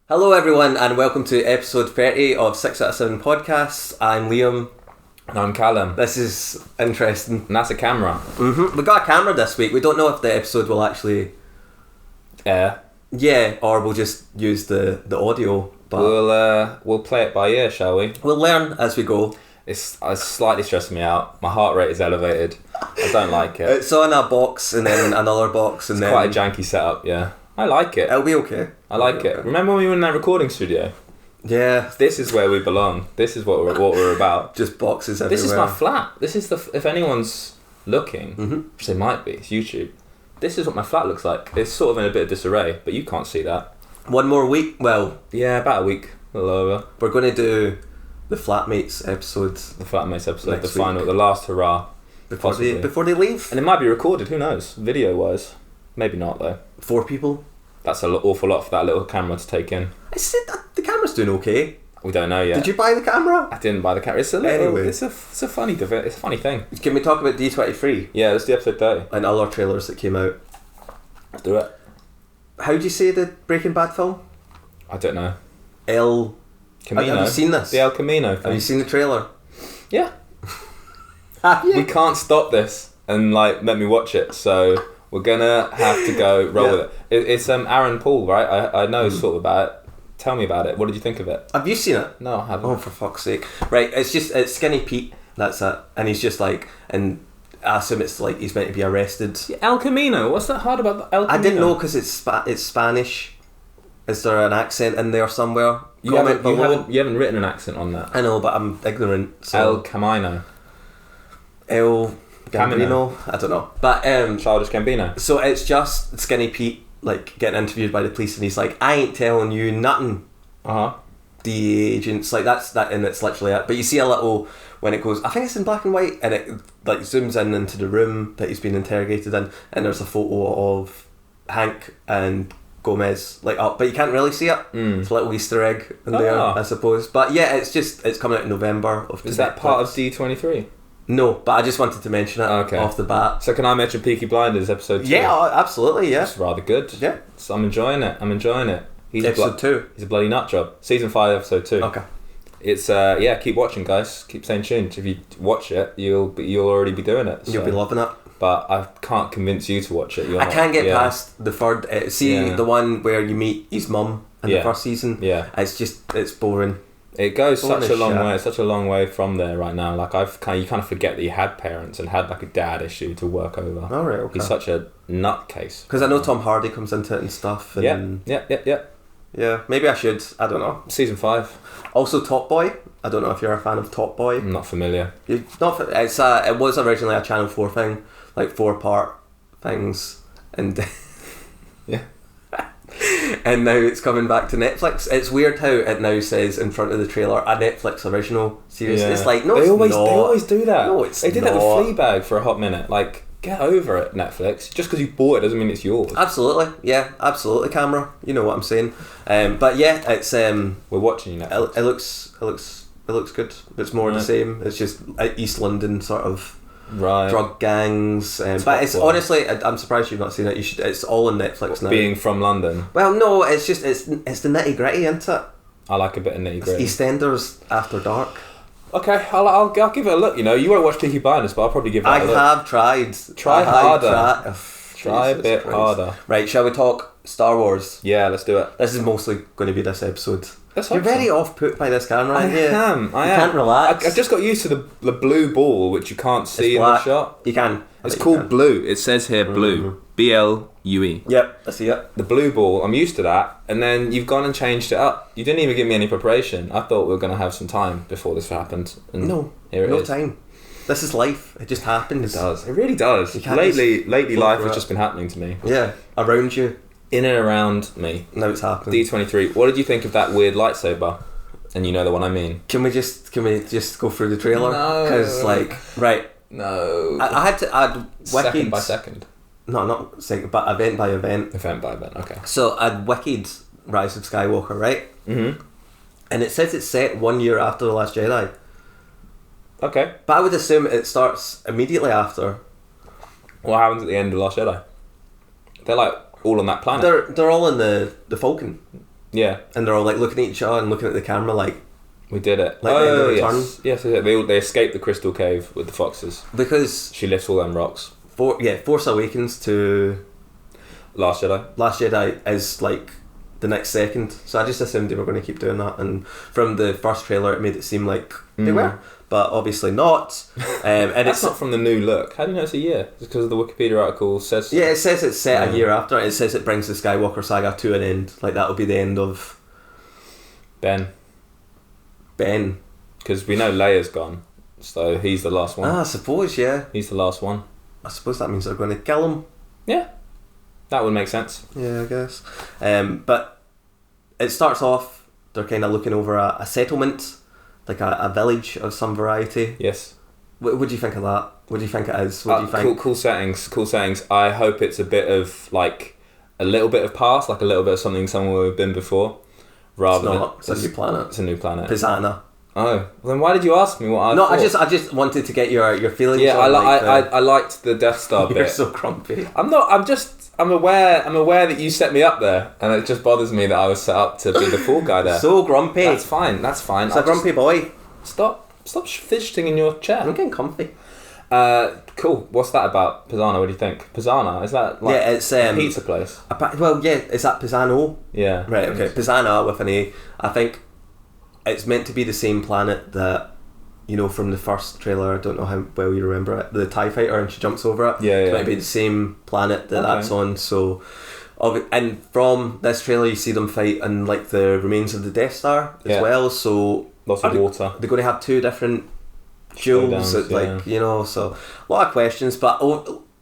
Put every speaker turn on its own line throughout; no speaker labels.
Hello everyone and welcome to episode 30 of 6 out of 7 podcasts. I'm Liam.
And I'm Calum.
This is interesting.
And that's a camera.
We got a camera this week. We don't know if the episode will actually
air.
Yeah, or we'll just use the audio. But
We'll play it by ear, shall we?
We'll learn as we go.
It's slightly stressing me out. My heart rate is elevated. I don't like it.
It's on a box and then another box and
it's
then...
quite a janky setup, yeah. I like it.
It'll be okay.
I like it.
Okay.
Remember when we were in that recording studio?
Yeah.
This is where we belong. This is what we're about.
Just boxes everywhere.
This is my flat. This is if anyone's looking, which they might be, it's YouTube. This is what my flat looks like. It's sort of in a bit of disarray, but you can't see that.
One more week? Well...
Yeah, about a week. A little over.
We're going to do the Flatmates episode.
The Flatmates episode.
Next
The final,
week.
the last hurrah.
Before they leave.
And it might be recorded, who knows? Video-wise. Maybe not, though.
4 people.
That's an awful lot for that little camera to take in.
I said that the camera's doing okay.
We don't know yet.
Did you buy the camera?
I didn't buy the camera. It's a little,
Anyway.
it's a funny thing.
Can we talk about D23?
Yeah, let's do episode 30.
And other trailers that came out.
Let's do it.
How do you say the Breaking Bad film?
I don't know.
El
Camino.
Have you seen this?
The El Camino thing.
Have you seen the trailer?
Yeah.
Have you?
We can't stop this and let me watch it, so we're gonna have to go roll with it. It's Aaron Paul, right? I know sort of about it. Tell me about it. What did you think of it?
Have you seen it?
No, I haven't.
Oh, for fuck's sake. Right, it's Skinny Pete, that's it. And he's just like, and I assume it's like he's meant to be arrested.
El Camino. What's that hard about El Camino?
I didn't know because it's Spanish. Is there an accent in there somewhere?
You haven't written an accent on that.
I know, but I'm ignorant. So.
El Camino.
El Gambino? I don't know. But
Childish Gambino.
so it's just Skinny Pete like getting interviewed by the police and he's like, I ain't telling you nothing. The agents, like that's that, and it's literally it. But you see a little when it goes, I think it's in black and white, and it like zooms in into the room that he's been interrogated in, and there's a photo of Hank and Gomez like up, but you can't really see it. It's a little Easter egg in there, I suppose. But yeah, it's coming out in November.
Is that part of D23?
No, but I just wanted to mention it off the bat.
So can I mention Peaky Blinders episode 2?
Yeah, absolutely, yeah.
It's rather good.
Yeah.
So I'm enjoying it. He's
episode 2.
He's a bloody nut job. Season 5, episode 2.
Okay.
It's keep watching, guys. Keep staying tuned. If you watch it, you'll already be doing it. So.
You'll be loving it.
But I can't convince you to watch it.
I can't get past the third. The one where you meet his mum in the first season.
Yeah.
It's boring.
It goes such a long
shit.
way. It's such a long way from there right now. Like you kind of forget that you had parents and had like a dad issue to work over.
All right. Okay.
He's such a nutcase.
Because I know Tom Hardy comes into it and stuff. And
Yeah.
Yeah, maybe I should. I don't know.
Season 5.
Also, Top Boy. I don't know if you're a fan of Top Boy.
I'm not familiar.
You're not. It was originally a Channel 4 thing, like 4-part things, and
Yeah.
and now it's coming back to Netflix. It's weird how it now says in front of the trailer a Netflix original series.
Yeah.
It's like no,
they
it's
always
not.
They always do that.
No, it's
They did
not.
that with Fleabag for a hot minute. Like, get over it, Netflix. Just because you bought it doesn't mean it's yours.
Absolutely, yeah, absolutely. Camera, you know what I'm saying. But yeah, it's
We're watching you, Netflix.
It looks good. It's more the same. It's just East London sort of drug gangs. But it's honestly, I'm surprised you've not seen it. You should. It's all on Netflix now.
Being from London.
Well, no, it's just it's the nitty gritty, isn't it?
I like a bit of nitty gritty.
EastEnders after dark.
Okay, I'll give it a look. You know, you won't watch Peaky Blinders, but I'll probably give it a look.
I have tried.
Try harder. Try a
Jesus
bit
Christ.
harder.
Right, shall we talk Star Wars?
Yeah, let's do it.
This is mostly going to be this episode.
You're
very off-put by this camera, aren't you?
I am.
You can't relax.
I just got used to the blue ball, which you can't see in the shot.
You can.
It's called blue. It says here blue. BLUE.
Yep, I see it.
The blue ball, I'm used to that. And then you've gone and changed it up. You didn't even give me any preparation. I thought we were going to have some time before this happened. And
no,
here it
no
is.
time. This is life. It just happens.
It does. It really does. Lately life has just been happening to me.
Yeah, around you.
In and around me.
Now it's happening.
D23. What did you think of that weird lightsaber? And you know the one I mean.
Can we just go through the trailer?
No.
Because right.
No.
I had to add
second by second.
No, not second, but event by event.
Event by event. Okay.
So I'd Wicked Rise of Skywalker, right?
Mm-hmm.
And it says it's set 1 year after The Last Jedi.
Okay.
But I would assume it starts immediately after.
What happens at the end of Last Jedi? They're like all on that planet.
They're all in the Falcon.
Yeah.
And they're all like looking at each other and looking at the camera like,
we did it.
Like the end of Return.
Yes. They escape the crystal cave with the foxes.
Because
she lifts all them rocks.
Force Awakens to
Last Jedi
is like the next second. So I just assumed they were going to keep doing that. And from the first trailer, it made it seem like they were, but obviously not. And
that's
it's
not from the new look. How do you know it's a year? Just because of the Wikipedia article says. So.
Yeah, it says it's set a year after. It says it brings the Skywalker saga to an end. Like that'll be the end of
Ben. Because we know Leia's gone, so he's the last one.
I suppose, yeah.
He's the last one.
I suppose that means they're going to kill him.
Yeah, that would make sense.
Yeah, I guess. But it starts off, they're kind of looking over a settlement, like a village of some variety.
Yes.
What do you think of that? What do you think it is? What do you think?
Cool settings. I hope it's a bit of, like, a little bit of past, like a little bit of something somewhere we've been before. Rather than
It's a new planet.
It's a new planet.
Pisana.
Oh, well, then why did you ask me what I thought?
I just wanted to get your feelings.
Yeah,
on,
I liked the Death Star bit.
You're so grumpy.
I'm aware that you set me up there, and it just bothers me that I was set up to be the fool guy there.
So grumpy.
That's fine.
It's a grumpy boy.
Stop fidgeting in your chair.
I'm getting comfy.
Cool. What's that about? Pisana, what do you think? Pisana, is that like
it's
a pizza place?
Is that Pisano?
Yeah.
Right, okay. Pisana with an A. I think it's meant to be the same planet that, from the first trailer, I don't know how well you remember it, the TIE fighter, and she jumps over it.
Yeah.
It might be the same planet that's on, so... And from this trailer, you see them fight in, like, the remains of the Death Star as well, so...
Lots of water.
They're going to have two different jewels, so... A lot of questions, but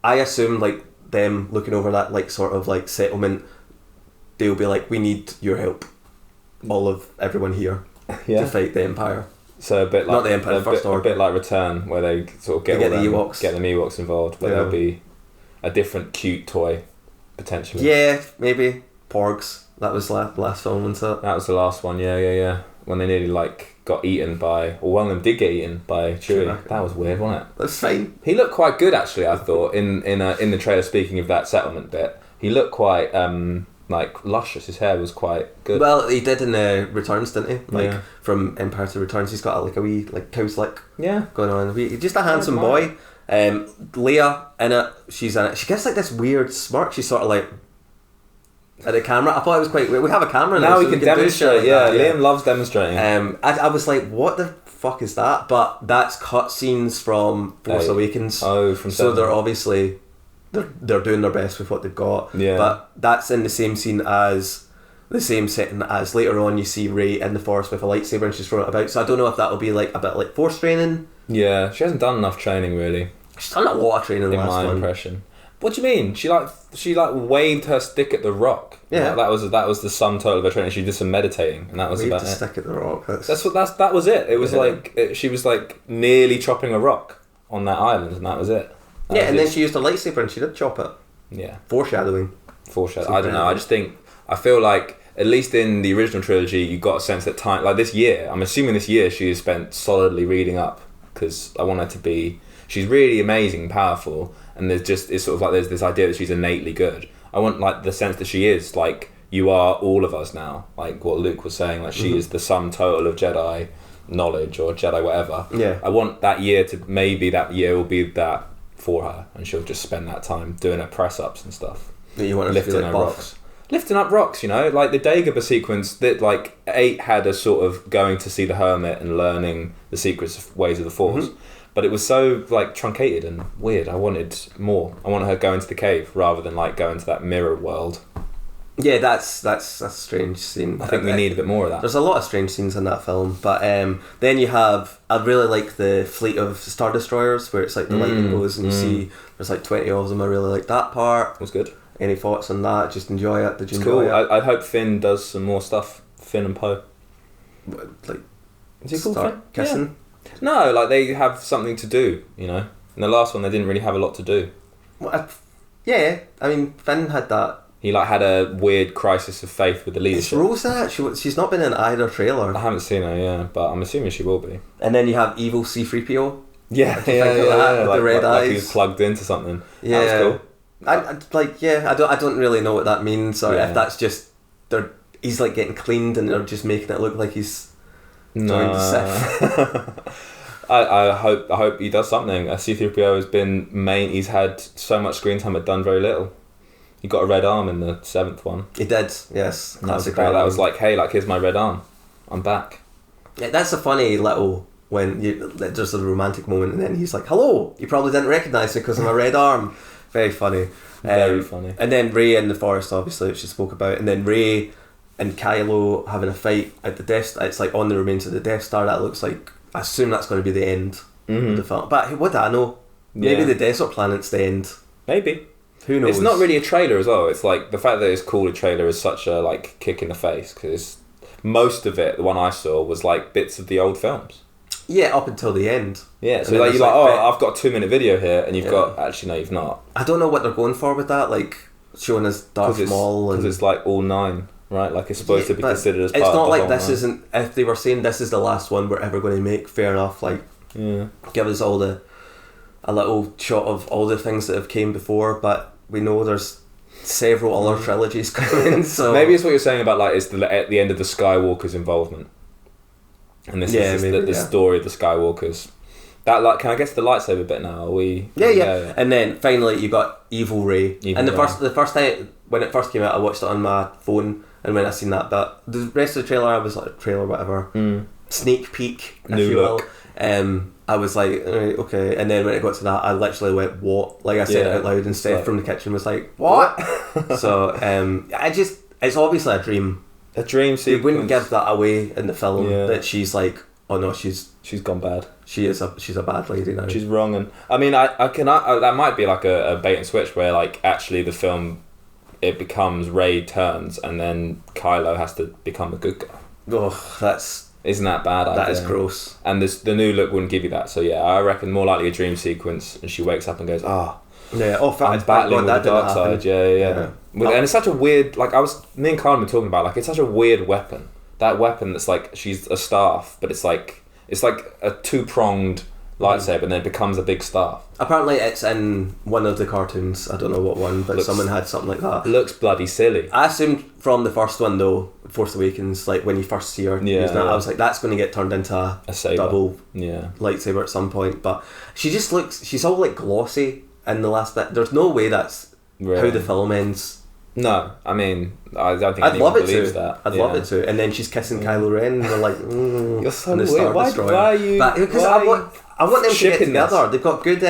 I assume, like, them looking over that, like, sort of, like, settlement, they'll be like, we need your help. All of everyone here. To fight the Empire.
So a bit like
not the Empire, First Order.
A bit like Return, where they sort of get the Ewoks involved, but there'll be a different cute toy potentially. Yeah,
maybe Porgs. That was last film, wasn't it?
That was the last one. Yeah. When they nearly got eaten by, or one of them did get eaten by Chewie. That was weird, wasn't it?
That's fine.
He looked quite good actually. I thought in the trailer. Speaking of that settlement bit, he looked quite luscious. His hair was quite good.
Well, he did in Returns, didn't he? From Empire to Returns, he's got a wee cow slick. Going on. Just a handsome boy. Leia in it. She's in it. She gets this weird smirk. She's sort of at the camera. I thought it was quite weird. We have a camera
now.
So
we can demonstrate. Liam loves demonstrating.
I was like, what the fuck is that? But that's cutscenes from Force Awakens.
Oh, from
so they're obviously. They're doing their best with what they've got.
Yeah.
But that's in the same setting as later on you see Rey in the Force with a lightsaber and she's throwing it about. So I don't know if that'll be a bit like Force training.
Yeah, she hasn't done enough training really.
She's done a lot of training in the last one. In my
impression. What do you mean? She waved her stick at the rock.
Yeah.
That was the sum total of her training. She did some meditating and that was about it.
Stick at the rock.
That was it. It was she was nearly chopping a rock on that island and that was it.
And then she used a lightsaber and she did chop it.
Yeah.
Foreshadowing.
I don't know. I feel like, at least in the original trilogy, you got a sense that this year, I'm assuming this year she has spent solidly reading up, because I want her to be, she's really amazing, powerful, and there's this idea that she's innately good. I want the sense that she is, you are all of us now, like what Luke was saying, she is the sum total of Jedi knowledge, or Jedi whatever.
Yeah.
I want that year will be that for her, and she'll just spend that time doing her press-ups and stuff.
You want her
lifting
to
her rocks. Lifting up rocks, the Dagobah sequence that 8 had a sort of going to see the hermit and learning the secrets of ways of the Force, but it was so truncated and weird. I wanted more. I wanted her going to the cave rather than going to that mirror world.
Yeah, that's a strange scene.
I think we need a bit more of that.
There's a lot of strange scenes in that film, but then you have, I really like the fleet of Star Destroyers where it's the lightning goes and you see there's 20 of them. I really like that part.
It was good.
Any thoughts on that? Just enjoy it. Did you
enjoy
it?
I hope Finn does some more stuff. Finn and Poe.
Is he called Finn? Kissing?
Yeah. No, they have something to do. In the last one, they didn't really have a lot to do.
Well, Finn had that.
He had a weird crisis of faith with the leadership.
It's Rosa. She's not been in either trailer.
I haven't seen her, but I'm assuming she will be.
And then you have evil C-3PO.
Yeah.
The red eyes.
He's plugged into something.
Yeah.
That was cool.
I don't really know what that means, or if that's just they're he's like getting cleaned and they're just making it look like he's joined the Sith.
I hope he does something. C-3PO has been he's had so much screen time but done very little. He got a red arm in the 7th one.
He did, yes.
That was like, hey, like, here's my red arm. I'm back.
Yeah, that's a funny little, when there's a romantic moment and then he's like, hello, you probably didn't recognise me because of my red arm. Very funny.
Very funny.
And then Rey in the forest, obviously, which you spoke about. And then Rey and Kylo having a fight at the Death Star. It's like on the remains of the Death Star. That looks like, I assume that's going to be the end of the film. But what do I know? Maybe the desert planet's the end.
Maybe.
Who knows?
It's not really a trailer as well. It's like the fact that it's called a trailer is such a like kick in the face because most of it, the one I saw, was like bits of the old films.
Yeah, up until the end.
Yeah, so like you're like, I've got a 2-minute video here, and you've got actually no, you've not.
I don't know what they're going for with that, like showing us Darth Maul,
because it's like all 9, right? Like it's supposed to be considered as part of the
It's not like
whole
this
9.
isn't. If they were saying this is the last one we're ever going to make, fair enough. Like, give us a little shot of all the things that have came before, but we know there's several other trilogies coming. So
maybe it's what you're saying about like it's at the end of the Skywalker's involvement, and this is the story of the Skywalkers. That like, can I guess the lightsaber bit now? Are we?
Yeah. And then finally you got Evil Rey. And the first time when it first came out, I watched it on my phone, and when I seen that, but the rest of the trailer, I was like, trailer whatever, sneak peek, if
new
you
look.
will. I was like, okay, and then when it got to that, I literally went, what? Like I said it out loud, and Steph from the kitchen was like, what? So it's obviously a dream.
A dream sequence.
They wouldn't give that away in the film that she's like, oh no, she's
gone bad.
She's a bad lady now.
She's wrong, and I mean, I that might be like a bait and switch where like actually the film it becomes Rey turns and then Kylo has to become a good guy.
Oh,
isn't that bad?
That is gross.
And the new look wouldn't give you that. So yeah, I reckon more likely a dream sequence, and she wakes up and goes, I'm battling with the dark side. Yeah. And it's such a weird. Like me and Calum were talking about. Like it's such a weird weapon. That weapon that's like she's a staff, but it's like a 2-pronged lightsaber, and then it becomes a big staff.
Apparently, it's in one of the cartoons. I don't know what one, but someone had something like that.
Looks bloody silly.
I assumed from the first one though, Force Awakens, like when you first see her using that, I was like, that's going to get turned into a
saber.
Double lightsaber at some point. But she just looks. She's all like glossy in the last bit. There's no way that's how the film ends.
No, I mean, I don't think anyone believes that.
I'd love it to. And then she's kissing Kylo Ren, and they're like,
you're so weird. Why are you?
Because I want them to get together. This? They've got good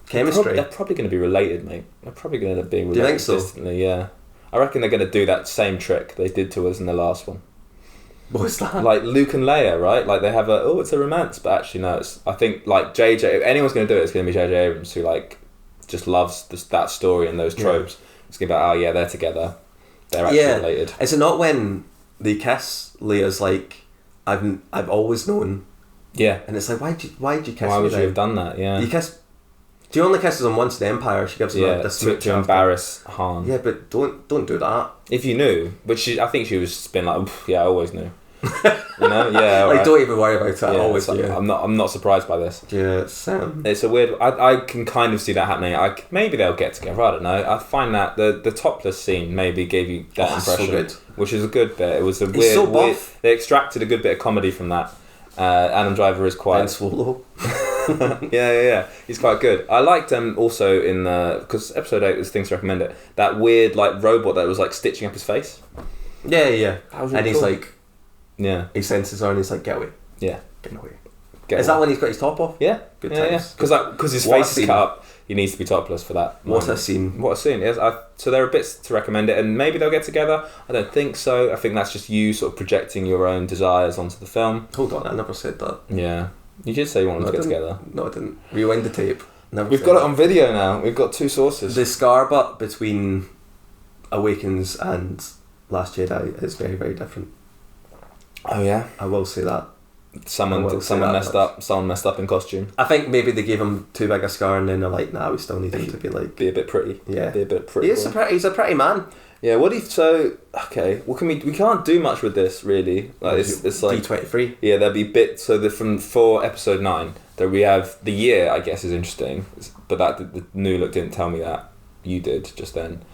chemistry.
They're probably going to be related, mate. They're probably going to be related.
Do you think so?
Distantly, yeah. I reckon they're going to do that same trick they did to us in the last one.
What's that?
Like Luke and Leia, right? Like they have it's a romance, but actually no. I think like JJ. If anyone's going to do it, it's going to be JJ Abrams, who like just loves that story and those tropes. Yeah. It's going to be like, they're together. They're actually related.
Is it not when they kiss, Leia's like, I've always known.
Yeah.
And it's like, why'd you kiss me?
Why would you have done that? Yeah.
Do you only kisses him once in the Empire? She gives him this
to embarrass Han.
Yeah, but don't do that.
If you knew, but I think she was been like, I always knew. You know,
like don't even worry about it. I always
like, I'm not surprised by this.
Yeah,
it's a weird. I can kind of see that happening. Maybe they'll get together. I don't know. I find that the topless scene maybe gave you that impression, so good. Which is a good bit. It was a weird.
So buff.
They extracted a good bit of comedy from that. Adam Driver is quite.
Ben Swallow.
yeah. He's quite good. I liked him also in because episode 8 was Things to Recommend It. That weird like robot that was like stitching up his face.
Yeah.
That was
really
cool.
He's like.
Yeah.
He senses her and he's like, get away.
Yeah.
Get away. Is that when he's got his top off?
Yeah.
Good times.
Because his face is cut up, he needs to be topless for that.
What a scene.
Yes, so there are bits to recommend it, and maybe they'll get together. I don't think so. I think that's just you sort of projecting your own desires onto the film.
Hold on, I never said that.
Yeah. You did say you wanted to get together.
No, I didn't. Rewind the tape.
We've got it on video now. We've got 2 sources.
The scar butt between Awakens and Last Jedi is very, very different.
Oh yeah,
I will say that.
Someone messed up. Someone messed up in costume.
I think maybe they gave him too big a scar, and then they're like, "Nah, we still need him to be like
a bit pretty."
Yeah,
be a bit pretty.
He's a pretty man.
Yeah. Okay. Well, we can't do much with this really. Like it's like
D23.
Yeah, there'll be bits. So for episode 9, that we have the year. I guess is interesting, but that the new look didn't tell me that. You did just then.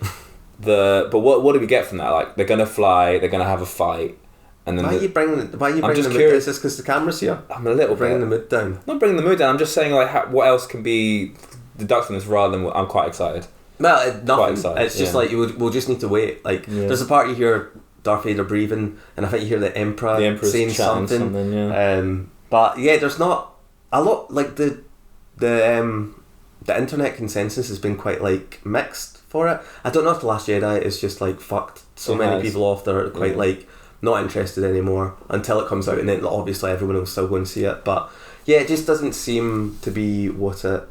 But what do we get from that? Like, they're gonna fly, they're gonna have a fight, and then
Why are you bringing the mood? Is this because the camera's here?
I'm a little
bringing
bit
the mood down.
Not bringing the mood down. I'm just saying, like, what else can be deducted from this rather than I'm quite excited.
Well, nothing.
Quite excited,
It's just like we'll just need to wait. Like, there's a part you hear Darth Vader breathing, and I think you hear the Emperor's saying something.
Yeah.
But yeah, there's not a lot. Like the internet consensus has been quite like mixed for it. I don't know if The Last Jedi is just like fucked so many people off that are quite like not interested anymore until it comes out, and then obviously everyone will still go and see it. But yeah, it just doesn't seem to be what it.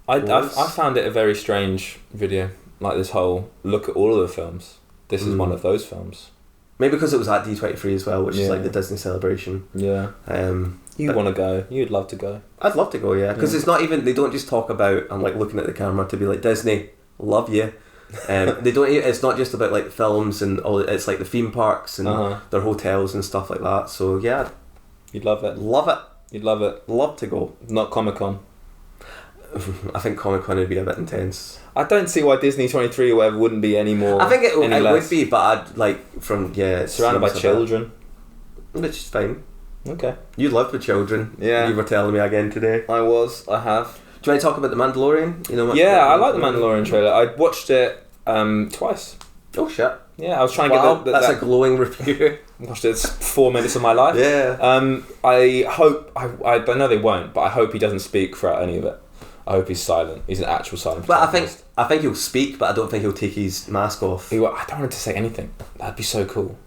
I found it a very strange video. Like, this whole look at all of the films. This is one of those films.
Maybe because it was at D23 as well, which is like the Disney celebration.
Yeah. You want to go? You'd love to go.
I'd love to go, yeah, because it's not even. They don't just talk about and like looking at the camera to be like, Disney, love you. They don't. It's not just about like films and all. It's like the theme parks and their hotels and stuff like that. So yeah,
you'd love it.
Love it.
You'd love it.
Love to go.
Not Comic-Con.
I think Comic-Con would be a bit intense.
I don't see why Disney 23 or whatever wouldn't be any more.
I think it would be, but I'd like from
surrounded by children,
which is fine.
Okay.
You lived with children.
Yeah.
You were telling me again today.
I have.
Do you want to talk about The Mandalorian? You know what?
Yeah, I like the Mandalorian trailer. I watched it twice.
Oh shit.
Yeah, I was trying to get
that's a glowing review.
Watched it. It's 4 minutes of my life.
Yeah.
I hope I don't know they won't, but I hope he doesn't speak throughout any of it. I hope he's silent. He's an actual silent.
But I think he'll speak, but I don't think he'll take his mask off.
I don't want him to say anything. That'd be so cool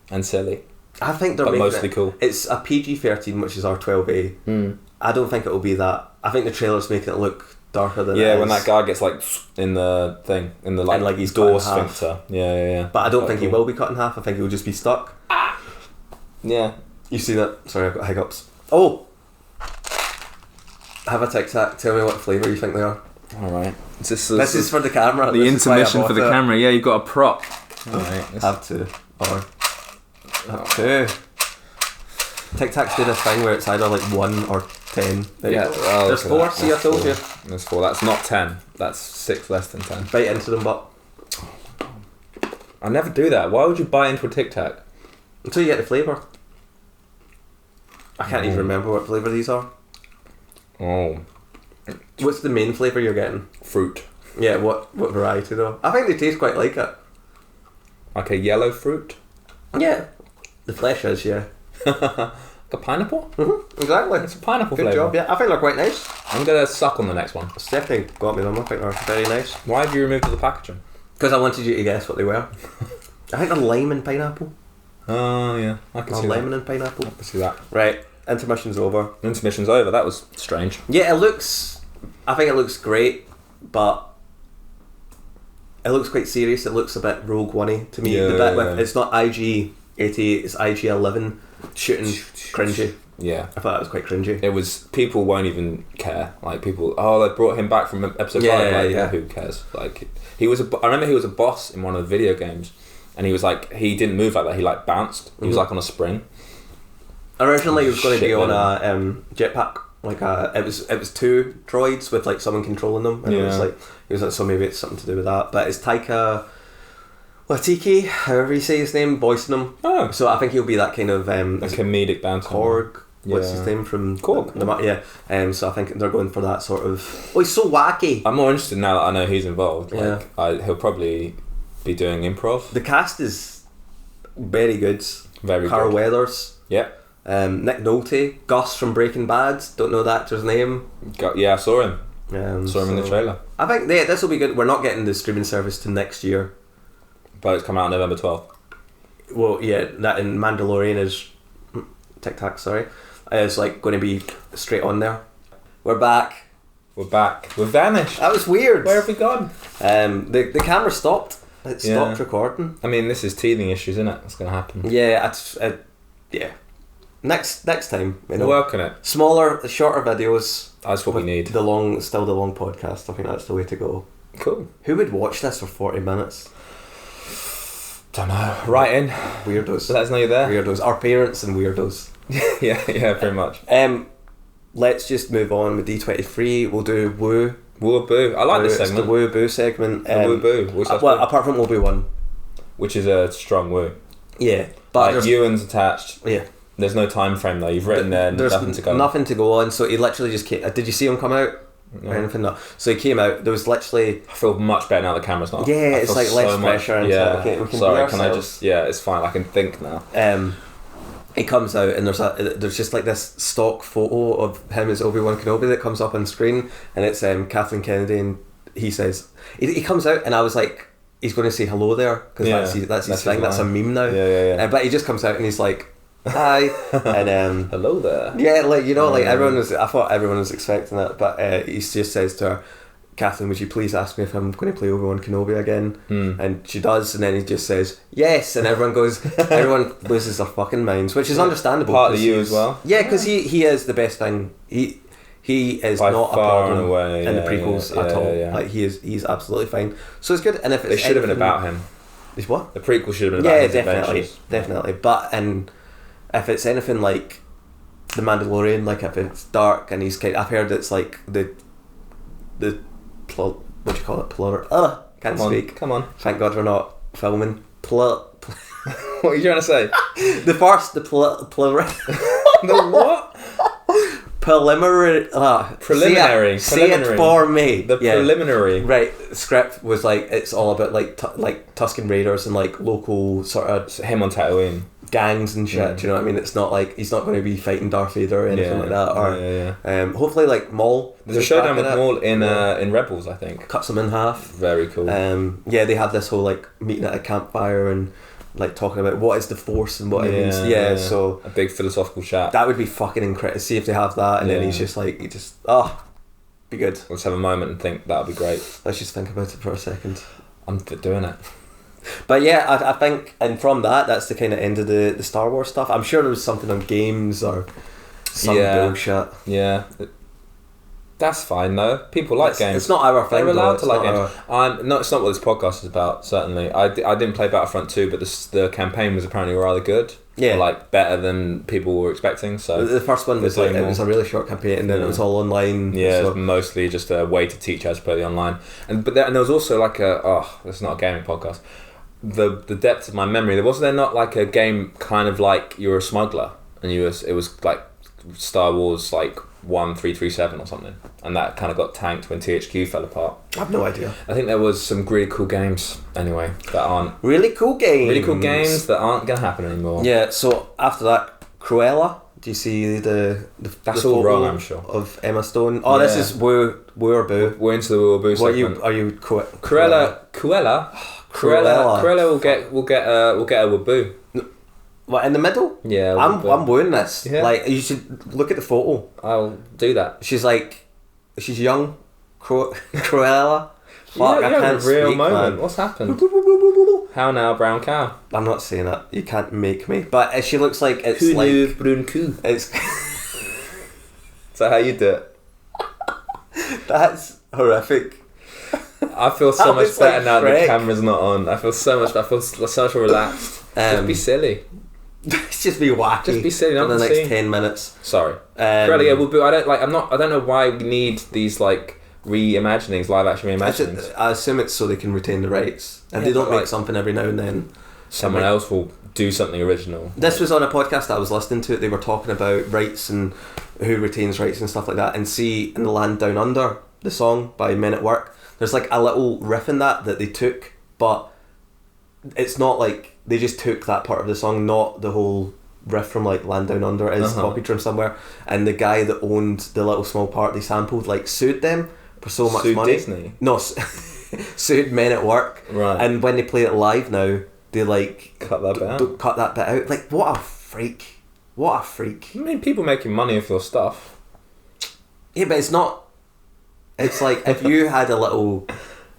and silly.
I think they're
mostly cool.
It's a PG-13, which is R12A. I don't think it'll be that. I think the trailer's making it look darker than it is.
When that guy gets like in the thing in the like his door sphincter. Yeah.
But I don't think he will be cut in half. I think he'll just be stuck.
Yeah.
You see that? Sorry, I've got hiccups. Oh. Have a Tic Tac. Tell me what flavour you think they are.
Alright.
This is for the camera.
The intermission for the camera. Yeah, you've got a prop.
Alright. Have to. Tic Tacs do this thing where it's either like 1 or 10. There's 4. See, I told you.
There's 4. That's not 10. That's 6 less than 10.
Bite into them, but
I never do that. Why would you bite into a Tic Tac?
Until you get the flavour. I can't even remember what flavour these are.
Oh.
What's the main flavour you're getting?
Fruit.
Yeah, what variety though? I think they taste quite like it.
Like a yellow fruit?
Yeah. The flesh is, yeah.
Like a pineapple?
Mm-hmm, exactly.
It's a pineapple
flavour. Good job, yeah. I think they're quite nice.
I'm going to suck on the next one.
Stephanie got me them. I think they're very nice.
Why have you removed the packaging?
Because I wanted you to guess what they were. I think they're lime and pineapple.
Oh, yeah. I can see
lemon and pineapple.
I can see that.
Right. Intermission's over.
That was strange.
Yeah, I think it looks great, but it looks quite serious. It looks a bit Rogue One-y to me.
Yeah,
the bit with it's not IG-88, it's IG-11 shooting cringy.
Yeah.
I thought that was quite cringy.
It was, people won't even care. Like, people, they brought him back from episode 5. Yeah, who cares? Like, I remember he was a boss in one of the video games, and he was like, he didn't move like that, he like bounced. He was like on a spring.
Originally, he was going to be on a jetpack. Like it was 2 droids with like someone controlling them, and it was like so maybe it's something to do with that. But it's Taika Waititi, however you say his name, voicing him. Oh, so I think he'll be that kind of a
comedic bouncer.
Korg. What's his name from
Korg?
Yeah. So I think they're going for that sort of. Oh, he's so wacky.
I'm more interested now that I know he's involved. Like, he'll probably be doing improv.
The cast is very good.
Very
Carl
good.
Weathers.
Yeah.
Nick Nolte, Gus from Breaking Bad. Don't know the actor's name.
I saw him. Saw him in the trailer.
I think this will be good. We're not getting the streaming service till next year,
but it's coming out November 12th.
Well, yeah, that in Mandalorian is Tic Tac. Sorry, is like going to be straight on there. We're back. We've vanished. That was weird.
Where have we gone?
The camera stopped. It stopped recording.
I mean, this is teething issues, isn't it? It's going to happen.
Yeah, yeah. Next time, you know.
We're working it.
Smaller, shorter videos.
That's what we need.
The long podcast. I think that's the way to go.
Cool.
Who would watch this for 40 minutes?
Don't know. Write in.
Weirdos.
Let us know you're there.
Weirdos. Our parents and weirdos.
yeah, pretty much.
Let's just move on with D23. We'll do Woo
Woo Boo. I like this
It's
segment.
the Woo Boo segment.
Woo Boo.
Well, apart from Obi-Wan.
Which is a strong woo.
Yeah. But
like Ewan's attached.
Yeah.
There's no time frame though. You've written there,
there's
nothing to go on.
Nothing to go on, so he literally just came. Did you see him come out?
No.
Or anything? No. So he came out, there was literally...
I feel much better now the camera's not.
Yeah, it's like less pressure. And
yeah.
we can
Sorry, can I just... Yeah, it's fine. I can think now.
He comes out and there's just like this stock photo of him as Obi-Wan Kenobi that comes up on screen, and it's Kathleen Kennedy, and he says... He comes out and I was like, he's going to say hello there, because that's his thing, that's a meme now.
Yeah.
But he just comes out and he's like... Hi and
hello there.
Yeah, like everyone was. I thought everyone was expecting that, but he just says to her, "Kathleen, would you please ask me if I'm going to play Obi-Wan Kenobi again?" And she does, and then he just says yes, and everyone loses their fucking minds, which is understandable.
Part of you as well.
Yeah, because he is the best thing. He is
by
not a
far
problem
and away,
in the prequels at all. Yeah. Like he's absolutely fine. So it's good. And if
they should have been about him.
Is what?
The prequel should have been about his
definitely,
adventures.
definitely. But if it's anything like The Mandalorian, like if it's dark and he's I've heard it's like the what do you call it? Can't speak.
Come on.
Thank God we're not filming.
What are you trying to say?
The
what?
Preliminary. Say it for me.
The preliminary.
Right. Script was like it's all about like Tusken Raiders and like local sort of
him on Tatooine.
Gangs and shit. Do you know what I mean? It's not like he's not going to be fighting Darth Vader or anything like that. Or hopefully like Maul.
There's a showdown with Maul in Rebels, I think.
Cuts him in half.
Very cool.
They have this whole like meeting at a campfire and like talking about what is the Force and what it means. Yeah, so
a big philosophical chat.
That would be fucking incredible. See if they have that, and then he's just like be good.
Let's have a moment and think that would be great.
Let's just think about it for a second.
I'm doing it.
But yeah, I think, and from that's the kind of end of the Star Wars stuff. I'm sure there was something on games or some bullshit.
Yeah. That's fine though. People like games.
It's not our thing.
They're allowed to like games. No, it's not what this podcast is about. Certainly, I didn't play Battlefront 2, but the campaign was apparently rather good. Yeah, like better than people were expecting. So
the first one was like it was a really short campaign, and then it was all online.
Yeah, so. It was mostly just a way to teach how to play the online. And there was also like it's not a gaming podcast. The depth of my memory, was there not like a game kind of like you were a smuggler and it was like Star Wars like 1337 or something, and that kind of got tanked when THQ fell apart.
I have no idea.
I think there was some really cool games anyway that aren't
really cool games
that aren't gonna happen anymore.
Yeah, so after that, Cruella. Do you see the
that's
the
all wrong, I'm sure,
of Emma Stone? This is Woo or Boo.
We're into the Woo or Boo segment.
Are you
Cruella will get a Woo Boo.
What, in the middle?
Yeah,
I'm wooing this. Yeah. Like, you should look at the photo.
I'll do that.
She's young, Cruella.
Fuck, I can't speak, real moment. Man. What's happened? How now, brown cow?
I'm not saying that. You can't make me. But she looks like it's
Who
like
knew brown cow?
It's.
Is that how you do it?
That's horrific.
I feel so much better now that the camera's not on. I feel so much more relaxed. Just be silly.
Just be wacky.
Just be silly.
For the next 10 minutes.
Sorry. Really, I don't know why we need these like reimaginings, live action reimaginings.
I assume it's so they can retain the rights, and they don't make something every now and then.
Someone else will do something original.
This was on a podcast that I was listening to. They were talking about rights and who retains rights and stuff like that. And see, in The Land Down Under, the song by Men at Work, there's like a little riff in that they took, but it's not like they just took that part of the song, not the whole riff from like Land Down Under is copied from somewhere. And the guy that owned the little small part they sampled like sued them for so much money.
Disney?
No, sued Men at Work.
Right.
And when they play it live now, they like
cut that bit out.
Like, what a freak. What a freak.
I mean, people making money off your stuff.
Yeah, but it's not. It's like if you had a little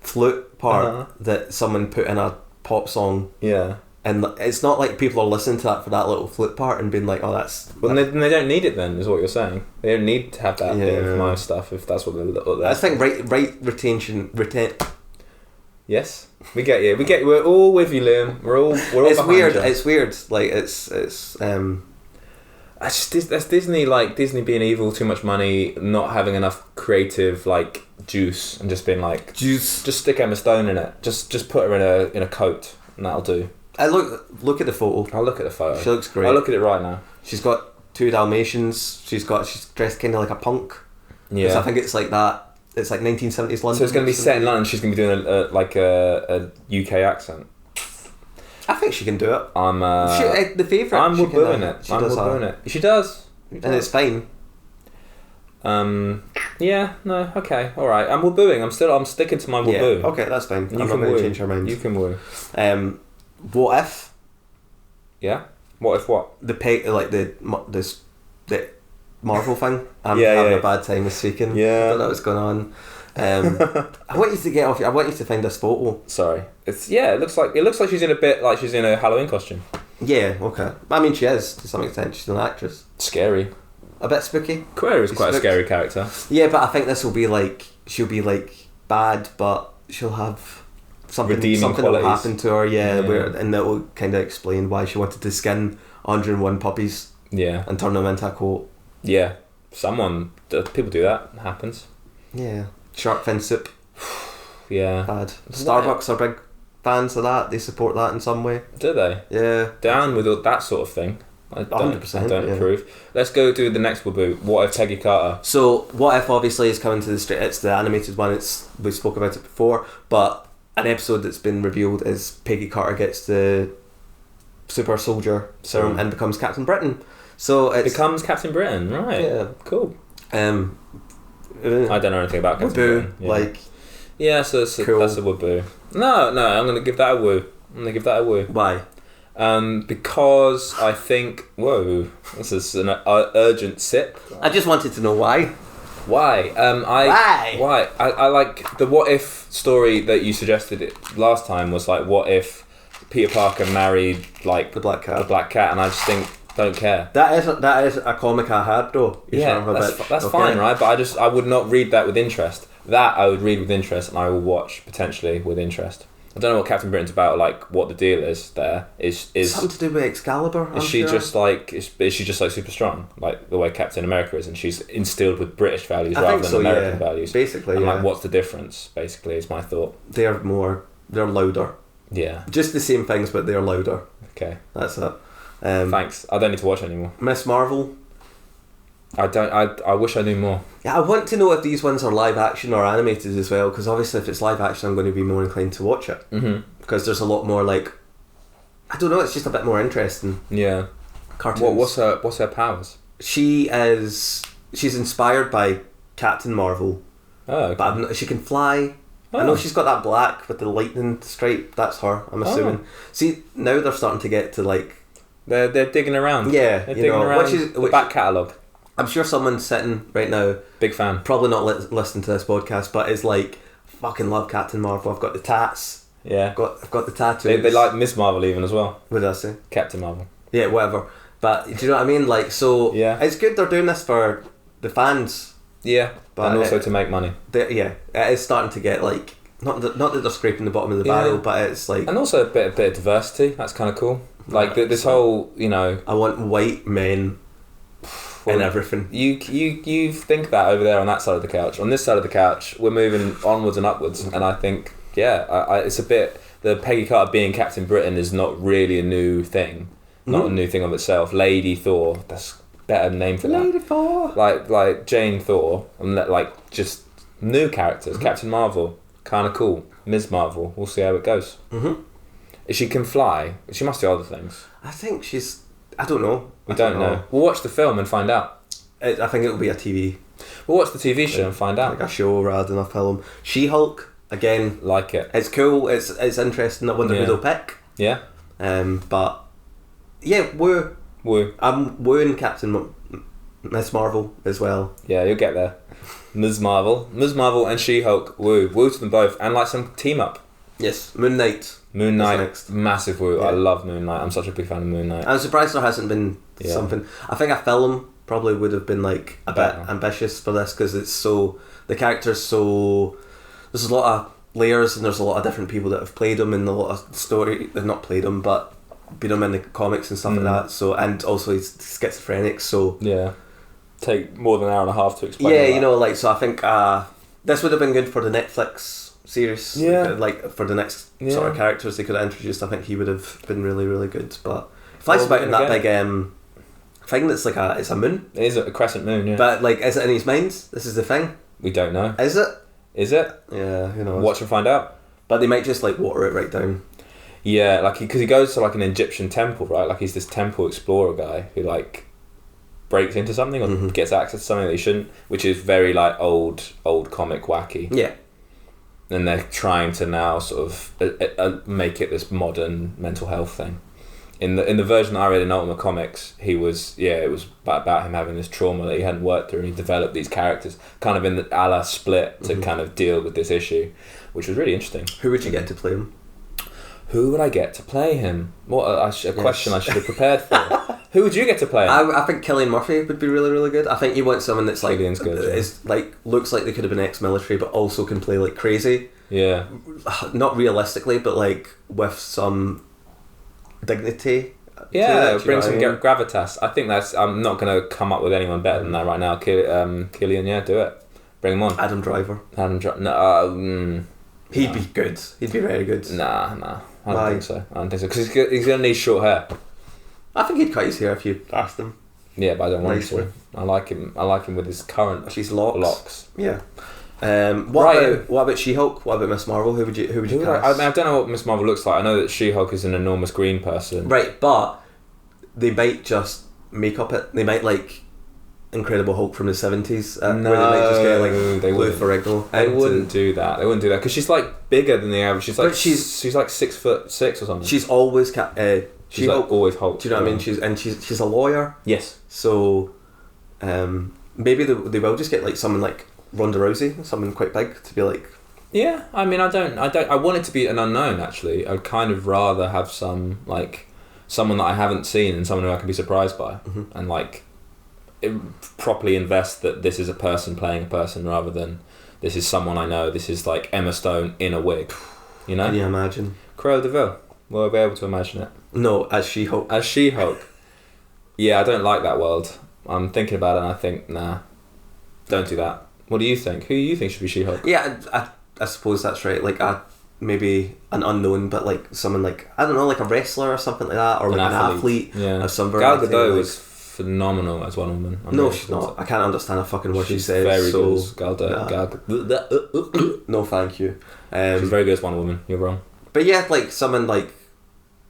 flute part that someone put in a pop song.
Yeah.
And it's not like people are listening to that for that little flute part and being like, oh, that's...
Well, they don't need it then, is what you're saying. They don't need to have that bit of my stuff if that's what they're...
I think right retain...
Yes, we get you. We're all with you, Liam. We're all
it's
behind
weird.
you.
It's weird. Like, it's
That's Disney, like Disney being evil, too much money, not having enough creative like juice, and just being like
juice.
Just stick Emma Stone in it. Just put her in a coat, and that'll do.
I look at the photo.
I'll look at the photo.
She looks great.
I'll look at it right now.
She's got 2 Dalmatians. She's dressed kind of like a punk.
Yeah.
I think it's like that. It's like 1970s London.
So it's going to be set in London. She's going to be doing a UK accent.
I think she can do it.
I'm
the favourite.
I'm booing it. I'm booing it. She does.
And it's fine.
Yeah. No. Okay. All right. I'm booing. I'm sticking to my boo.
Yeah. Okay, that's fine. I'm not going to change her mind.
You can woo.
What if?
Yeah. What if what?
The Marvel thing. I'm
Yeah,
having
yeah.
a bad time with speaking.
Yeah.
I don't know what's going on. I want you to get off. I want you to find this photo.
Sorry. It looks like she's in a bit like she's in a Halloween costume.
Yeah. Okay. I mean, she is to some extent. She's an actress.
Scary.
A bit spooky.
Queer is quite a scary character.
Yeah, but I think this will be like she'll be like bad, but she'll have something will happen to her. Yeah, and that will kind of explain why she wanted to skin 101 puppies.
Yeah.
And turn them into a coat.
Yeah. People do that. It happens.
Yeah. Shark fin soup.
Yeah.
Bad. Starbucks are big fans of that. They support that in some way.
Do they?
Yeah.
Down with all that sort of thing.
100%.
I don't approve. Let's go do the next boo. What if Peggy Carter?
So What If obviously is coming to the street. It's the animated one. We spoke about it before, but an episode that's been revealed is Peggy Carter gets the super soldier serum and becomes Captain Britain. So it
becomes Captain Britain, right?
Yeah,
cool.
I
don't know anything about Captain Britain. Yeah. So
cool.
That's a woo. No, I'm gonna give that a woo.
Why?
Because I think this is an urgent sip.
I just wanted to know why.
Why? Why? I like the what if story that you suggested it last time was like what if Peter Parker married like
the Black Cat.
The Black Cat, and I just think don't care.
That is a comic I had though.
That's fine, right? But I would not read that with interest. That I would read with interest, and I will watch potentially with interest. I don't know what Captain Britain's about, like what the deal is there. Is
something to do with Excalibur?
Is she just like super strong, like the way Captain America is, and she's instilled with British values rather than American values?
Basically,
and like what's the difference? Basically, is my thought.
They're louder.
Yeah.
Just the same things, but they're louder.
Okay.
That's it.
Thanks. I don't need to watch anymore.
Miss Marvel.
I wish I knew more.
Yeah, I want to know if these ones are live action or animated as well, because obviously if it's live action I'm going to be more inclined to watch it.
Mm-hmm.
Because there's a lot more like, I don't know, it's just a bit more interesting.
Yeah.
Cartoons.
What's her powers?
She's inspired by Captain Marvel.
Oh, okay.
But she can fly. I know she's got that black with the lightning stripe. That's her, I'm assuming. See, now they're starting to get to like...
They're digging around.
Yeah,
they're digging around the back catalogue.
I'm sure someone's sitting right now,
big fan,
probably not listening to this podcast, but is like, fucking love Captain Marvel. I've got the tats.
Yeah,
I've got the tattoos.
They like Miss Marvel even as well.
What did I say?
Captain Marvel.
Yeah, whatever. But do you know what I mean? Like, so
yeah,
it's good they're doing this for the fans.
Yeah, but and also to make money.
Yeah, it is starting to get like not that they're scraping the bottom of the barrel, but it's like, and
also a bit of diversity. That's kind of cool. Like this whole, I
want white men and everything.
You think that over there on that side of the couch. On this side of the couch, we're moving onwards and upwards, and I think it's a bit, the Peggy Carter being Captain Britain is not really a new thing, not a new thing of itself. Lady Thor, that's a better name for that.
Lady Thor,
like Jane Thor, and like just new characters. Captain Marvel, kind of cool. Ms. Marvel, we'll see how it goes. If she can fly, she must do other things.
I think she's... I don't know.
We don't know. We'll watch the film and find out.
I think it'll be a TV.
We'll watch the TV show and find out.
Like a show rather than a film. She-Hulk, again.
Like it.
It's cool. It's interesting. I wonder who they'll pick.
Yeah.
But yeah, woo. I'm wooing Captain Miss Marvel as well.
Yeah, you'll get there. Ms. Marvel and She-Hulk. Woo to them both, and like some team up.
Yes, Moon Knight,
massive woo.
Yeah.
I love Moon Knight. I'm such a big fan of Moon Knight.
I'm surprised there hasn't been something. I think a film probably would have been like a bit ambitious for this, because it's so, the character's so, there's a lot of layers and there's a lot of different people that have played them, and a lot of story, they've not played them, but been him in the comics and stuff like that. So, and also he's schizophrenic. So
yeah, take more than an hour and a half to explain.
Yeah, you know, like, so I think this would have been good for the Netflix series.
Yeah,
like for the next sort of characters they could have introduced. I think he would have been really, really good. But he flies about in that big thing that's like it's a moon.
It is a crescent moon. Yeah,
but like, is it in his mind? This is the thing.
We don't know.
Is it?
Is it?
Yeah, who knows?
Watch and find out.
But they might just like water it right down.
Yeah, like because he goes to like an Egyptian temple, right? Like he's this temple explorer guy who like breaks into something or gets access to something that he shouldn't, which is very like old comic wacky.
Yeah.
And they're trying to now sort of make it this modern mental health thing. In the version that I read in Ultimate Comics, it was about him having this trauma that he hadn't worked through, and he developed these characters kind of in the a la Split to kind of deal with this issue, which was really interesting.
Who would you get to play him?
Who would I get to play him? What a question I should have prepared for. Who would you get to play him?
I think Cillian Murphy would be really, really good. I think you want someone that's like
Cillian's good,
is like looks like they could have been ex-military, but also can play like crazy.
Yeah.
Not realistically, but like with some dignity.
Yeah, bring some gravitas. I think I'm not going to come up with anyone better than that right now. Cillian, yeah, do it. Bring him on.
Adam Driver.
No,
he'd be good. He'd be very good.
Nah. I don't think so. Because he's going to need short hair.
I think he'd cut his hair if you asked him.
Yeah, but I don't want him to. I like him with his current
locks. Yeah. What about She-Hulk? What about Miss Marvel? Who would you cast?
I don't know what Miss Marvel looks like. I know that She-Hulk is an enormous green person.
Right, but they might just make up it. They might like Incredible Hulk from the 70s. Where they might just get like Lou Ferrigno.
They wouldn't do that. They wouldn't do that because she's like bigger than the average. She's like she's like 6'6" or something.
She's always
she's like always Hulk.
Do you know what I mean? She's a lawyer.
Yes.
So maybe they will just get like someone like Ronda Rousey, someone quite big to be like.
Yeah, I mean, I want it to be an unknown. Actually, I'd kind of rather have someone that I haven't seen and someone who I can be surprised by, and like properly invest that this is a person playing a person rather than this is someone I know. This is like Emma Stone in a wig, you know.
Can you imagine?
Cruella de Vil. Will I be able to imagine it?
No, as She-Hulk.
As She-Hulk. Yeah, I don't like that world. I'm thinking about it and I think, nah, don't do that. What do you think? Who do you think should be She-Hulk?
Yeah, I suppose that's right. Like maybe an unknown, but like someone like, I don't know, like a wrestler or something like that, or like an athlete.
Yeah.
Of some
Gal
variety.
Gadot was phenomenal as one woman.
No, she's not. I can't understand a fucking word she says.
Very
so
good. Gal Gadot.
No, thank you.
She's very good as one woman. You're wrong.
But yeah, like someone like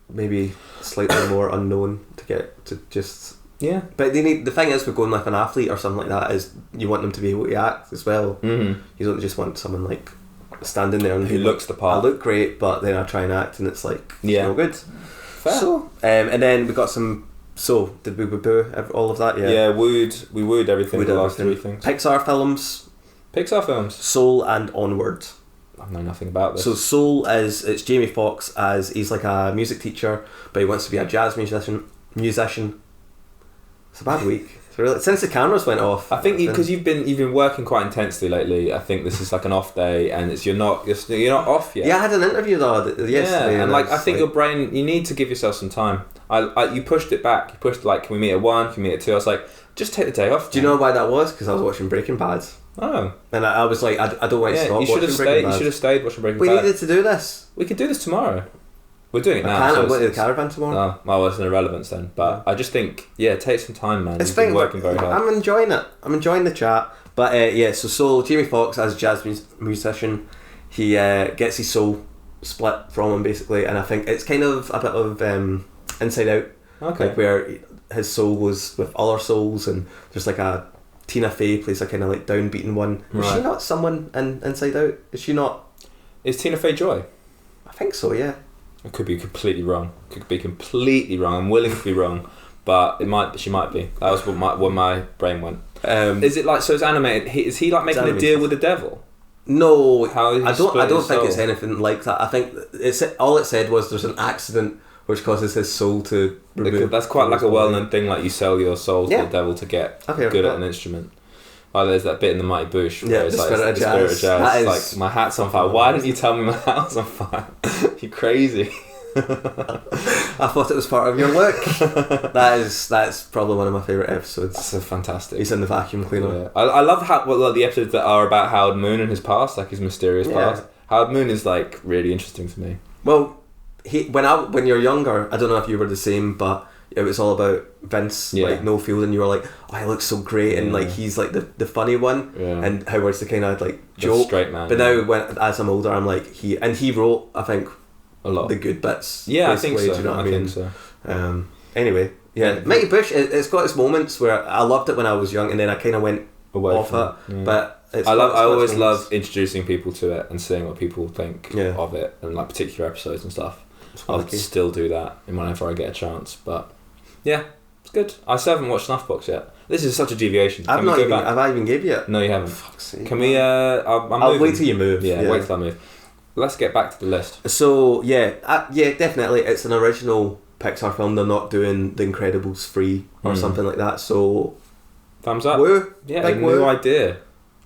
maybe slightly more unknown to get to just.
Yeah,
but the thing is with going with an athlete or something like that is you want them to be able to act as well. Mm-hmm. You don't just want someone like standing there and
who looks the part.
I look great, but then I try and act and it's like no good.
Fair.
So and then we got some. So did we boo all of that? Yeah.
Yeah, we wooed everything. The last three things.
Pixar films. Soul and Onward.
I know nothing about this.
So Soul it's Jamie Foxx as he's like a music teacher, but he wants to be a jazz musician. It's a bad week. Really, since the cameras went off.
I think because you've been working quite intensely lately. I think this is like an off day, and you're not off yet.
Yeah, I had an interview yesterday.
Yeah, and like I think your brain, you need to give yourself some time. You pushed it back. You pushed like, can we meet at 1? Can we meet at 2? I was like, just take the day off.
Do you know why that was? Because I was watching Breaking Bad.
Oh.
And I was like, I don't want to stop watching Breaking Bad.
You should have stayed watching Breaking
Bad.
We
needed to do this.
We could do this tomorrow. We're doing it now.
I'm going to the caravan tomorrow.
Oh, well, it's an irrelevance then. But I just think, take some time, man. You've been working very hard.
I'm enjoying it. I'm enjoying the chat. But so Soul, Jamie Foxx as a jazz musician, he gets his soul split from him basically, and I think it's kind of a bit of Inside Out.
Okay.
Like where his soul was with other souls, and there's like a Tina Fey plays a kind of like downbeaten one. Is she not someone in Inside Out? Is she not?
Is Tina Fey Joy?
I think so. Yeah.
I could be completely wrong. I'm willing to be wrong, but she might be. That was where my brain went. Is it like, so it's animated? Is he like making a deal with the devil?
No,
I
don't think it's anything like that. I think all it said was there's an accident which causes his soul to remove.
That's quite like a well-known thing. Like you sell your soul to the devil to get good at an instrument. Oh, there's that bit in the Mighty Boosh where it's like the spirit of jazz. It's like, my hat's on fire. Why didn't you tell me my hat was on fire? You crazy.
I thought it was part of your look. That's probably one of my favourite episodes.
That's a fantastic.
He's in the vacuum cleaner.
Yeah. I love the episodes that are about Howard Moon and his past, like his mysterious past. Howard Moon is like really interesting to me.
Well, when you're younger, I don't know if you were the same, but it was all about Vince, like no field, and you were like, oh, he looks so great, and like he's like the funny one, and Howard's the kind of like joke,
straight man.
But now, as I'm older, I'm like he wrote, I think, a lot of the good bits.
Yeah, I think so.
Do you know what I mean?
Think so.
Anyway, Mighty Bush. It's got its moments where I loved it when I was young, and then I kind of went away off it. Yeah. But I
always love introducing people to it and seeing what people think of it, and like particular episodes and stuff. I'll still do that whenever I get a chance, but yeah, it's good. I still haven't watched Snuffbox yet. This is such a deviation.
Have I even gave you it?
No, you haven't.
Fuck's sake.
Can we?
I'll wait till you move.
Yeah, wait till I move. Let's get back to the list.
So definitely, it's an original Pixar film. They're not doing The Incredibles 3 or something like that. So
thumbs up.
Woo!
Yeah, big new idea.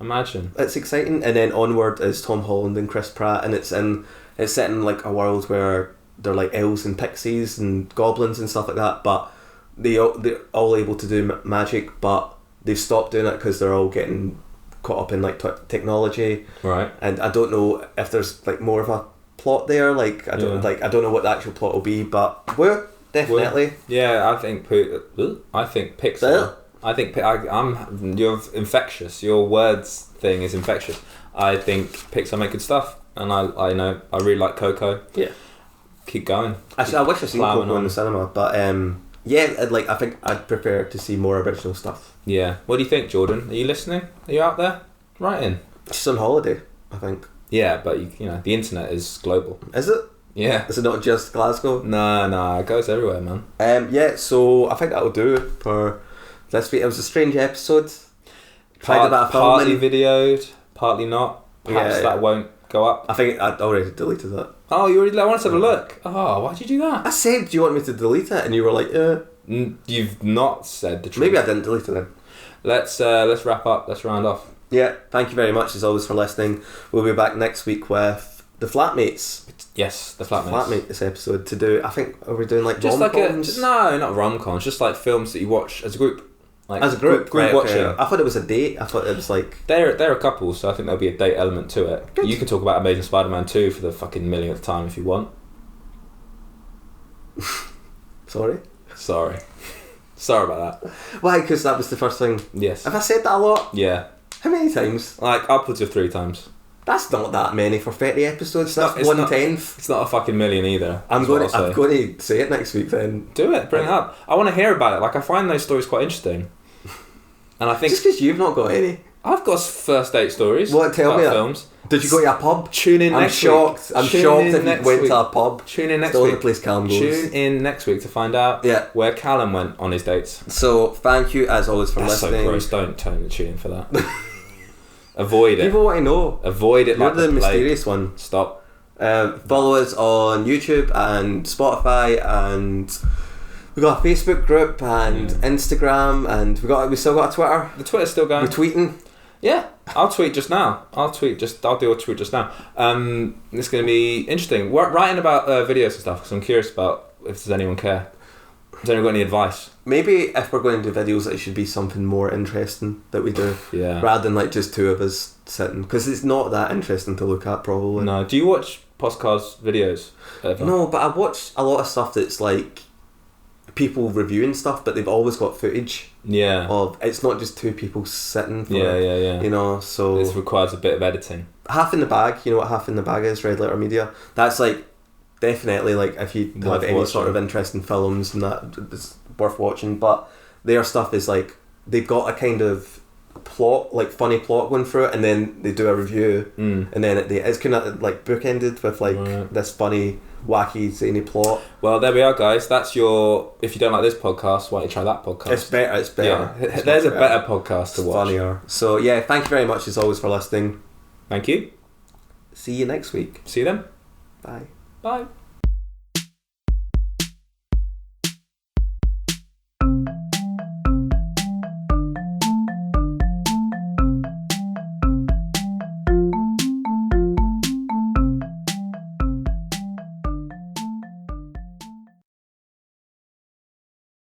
Imagine.
It's exciting. And then Onward is Tom Holland and Chris Pratt, and it's set in like a world where they're like elves and pixies and goblins and stuff like that, but they're all able to do magic, but they've stopped doing it because they're all getting caught up in like technology,
right? And
I don't know if there's like more of a plot there. Like I don't know what the actual plot will be, but definitely.
Yeah, I think Pixar. You're infectious. Your words thing is infectious. I think Pixar make good stuff, and I know I really like Coco.
Yeah.
Keep going.
Actually, I wish I seen Coco in the cinema, but I think I'd prefer to see more original stuff.
Yeah. What do you think, Jordan? Are you listening? Are you out there? Write in.
She's on holiday, I think.
Yeah, but you know the internet is global.
Is it?
Yeah.
Is it not just Glasgow?
No, it goes everywhere, man.
So I think that'll do for this week. It was a strange episode.
Partly videoed, partly not. Perhaps that won't go up.
I think I'd already deleted that.
Oh, you already wanted to have a look. Oh, why'd you do that?
I said, do you want me to delete it? And you were like,
You've not said the truth.
Maybe I didn't delete it then.
Let's wrap up. Let's round off.
Yeah, thank you very much as always for listening. We'll be back next week with the Flatmates.
Yes, the Flatmates.
This episode to do. I think are we doing like
just
rom-coms?
No, not rom-coms. Just like films that you watch as a group. Like
as a group
right, watching.
Okay. I thought it was a date. I thought it was like
they're a couple, so I think there'll be a date element to it. Good. You can talk about Amazing Spider-Man 2 for the fucking millionth time if you want.
Sorry
about that.
Why? Because that was the first thing.
Yes.
Have I said that a lot?
Yeah.
How many times?
Like upwards of 3 times.
That's not that many for 30 episodes. That's 1/10.
It's not a fucking million either.
I'm going to say it next week then.
Do it. Bring it up. I want to hear about it. Like I find those stories quite interesting. And I think
just because you've not got any.
I've got first date stories.
What? Tell me
films.
Did you go to a pub?
Tune in next week.
I'm shocked if you went to a pub.
Tune in next
week.
It's
the only place Calum goes.
Tune in next week to find out where Calum went on his dates.
So thank you as always for listening.
That's so gross. Don't tune in for that. Avoid it.
People want to know.
Avoid it.
You're
like
the mysterious one.
Stop.
Follow us on YouTube and Spotify, and we got a Facebook group and Instagram, and we still got a Twitter.
The Twitter's still going.
We're tweeting.
Yeah, I'll tweet just now. I'll do a tweet just now. It's going to be interesting. We're writing about videos and stuff because I'm curious about if does anyone care. Has anyone got any advice?
Maybe if we're going to do videos, it should be something more interesting that we do.
Yeah.
Rather than like just two of us sitting, because it's not that interesting to look at probably.
No. Do you watch podcast videos ever?
No, but I watch a lot of stuff that's like people reviewing stuff, but they've always got footage.
Yeah.
Of it's not just two people sitting. For,
yeah.
You know, so
this requires a bit of editing.
Half in the bag. You know what half in the bag is? Red Letter Media. That's like definitely like if you have any sort of interest in films and that, it's worth watching. But their stuff is like they've got a kind of plot, like funny plot going through it, and then they do a review, and then it's kind of like bookended with like this funny, wacky, zany plot.
Well, there we are, guys. That's your. If you don't like this podcast, why don't you try that podcast?
It's better.
Yeah. There's a better podcast to watch.
Funnier. So yeah, thank you very much as always for listening.
Thank you.
See you next week.
See you then.
Bye.
Bye.